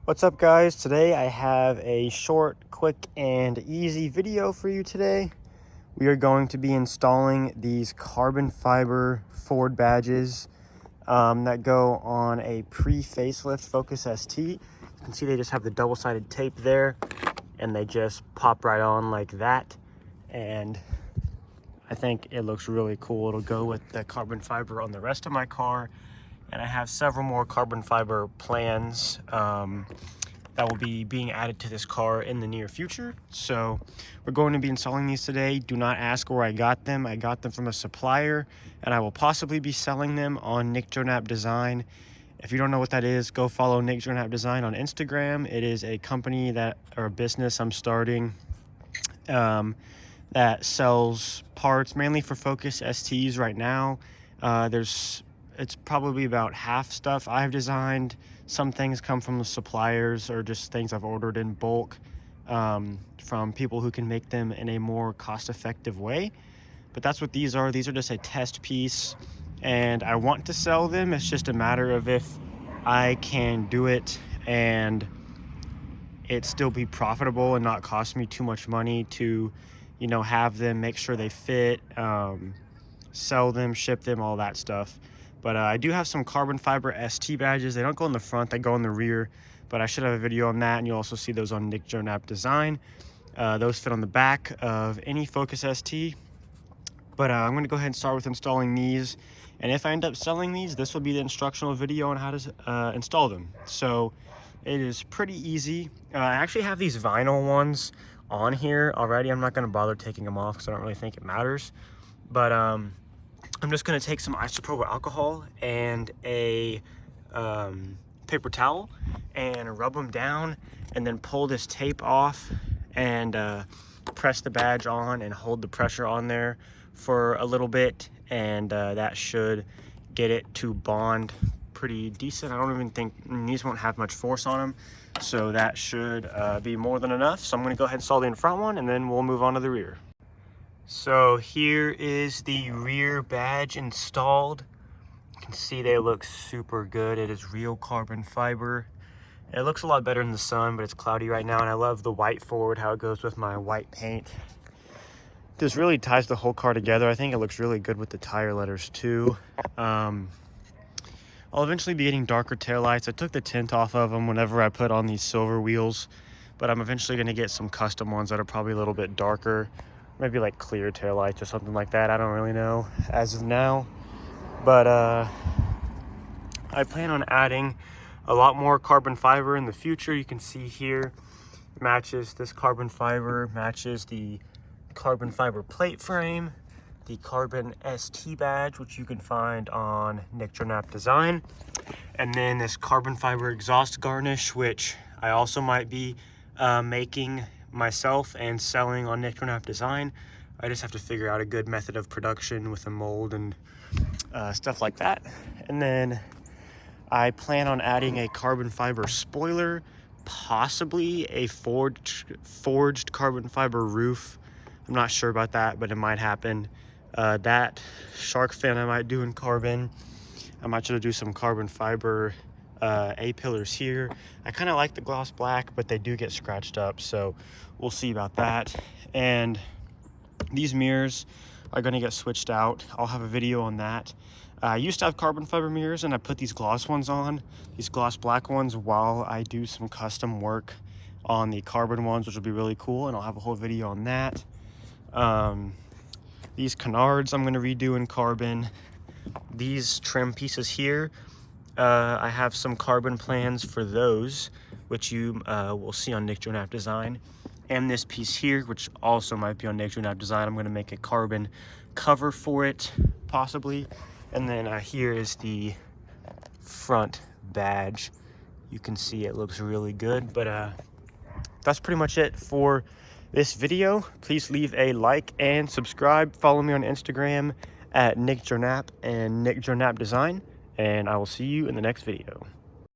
What's up, guys? Today I have a short, quick, and easy video for you today. We are going to be installing these carbon fiber Ford badges that go on a pre-facelift Focus ST. You can see they just have the double-sided tape there, and they just pop right on like that. And I think it looks really cool. It'll go with the carbon fiber on the rest of my car. And I have several more carbon fiber plans that will be being added to this car in the near future. So we're going to be installing these today. Do not ask where I got them. I got them from a supplier, and I will possibly be selling them on Nickjoenap Design. If you don't know what that is, go follow Nickjoenap Design on Instagram. It is a company or a business I'm starting that sells parts mainly for Focus STs right now. It's probably about half stuff I've designed. Some things come from the suppliers or just things I've ordered in bulk from people who can make them in a more cost-effective way. But that's what these are. These are just a test piece, and I want to sell them. It's just a matter of if I can do it and it still be profitable and not cost me too much money to, have them, make sure they fit, sell them, ship them, all that stuff. But I do have some carbon fiber ST badges. They don't go in the front, they go in the rear, but I should have a video on that, and you'll also see those on Nickjoenap Design. Those fit on the back of any Focus ST. But I'm going to go ahead and start with installing these, and if I end up selling these, this will be the instructional video on how to install them. So it is pretty easy. I actually have these vinyl ones on here already. I'm not going to bother taking them off because I don't really think it matters. But I'm just going to take some isopropyl alcohol and a paper towel and rub them down, and then pull this tape off and press the badge on and hold the pressure on there for a little bit, and that should get it to bond pretty decent. I don't even think these won't have much force on them, so that should be more than enough. So I'm going to go ahead and install the front one, and then we'll move on to the rear. So here is the rear badge installed. You can see they look super good. It is real carbon fiber. It looks a lot better in the sun, but it's cloudy right now, and I love the white forward, how it goes with my white paint. This really ties the whole car together. I think it looks really good with the tire letters too. I'll eventually be getting darker taillights. I took the tint off of them whenever I put on these silver wheels, but I'm eventually going to get some custom ones that are probably a little bit darker. Maybe like clear taillights or something like that. I don't really know as of now. But I plan on adding a lot more carbon fiber in the future. You can see here, matches this carbon fiber, matches the carbon fiber plate frame, the carbon ST badge, which you can find on Nickjoenap Design. And then this carbon fiber exhaust garnish, which I also might be making myself and selling on Nickjoenap Design. I just have to figure out a good method of production with a mold and stuff like that. And then I plan on adding a carbon fiber spoiler, possibly a forged carbon fiber roof. I'm not sure about that, but it might happen. That shark fin I might do in carbon. I might try to do some carbon fiber A-pillars here. I kind of like the gloss black, but they do get scratched up, so we'll see about that. And these mirrors are going to get switched out. I'll have a video on that. I used to have carbon fiber mirrors, and I put these gloss ones on, these gloss black ones, while I do some custom work on the carbon ones, which will be really cool, and I'll have a whole video on that. These canards I'm going to redo in carbon. These trim pieces here, I have some carbon plans for those, which you will see on Nickjoenap Design. And this piece here, which also might be on Nickjoenap Design, I'm going to make a carbon cover for it, possibly. And then here is the front badge. You can see it looks really good, but that's pretty much it for this video. Please leave a like and subscribe. Follow me on Instagram at Nickjoenap and Nickjoenap Design, and I will see you in the next video.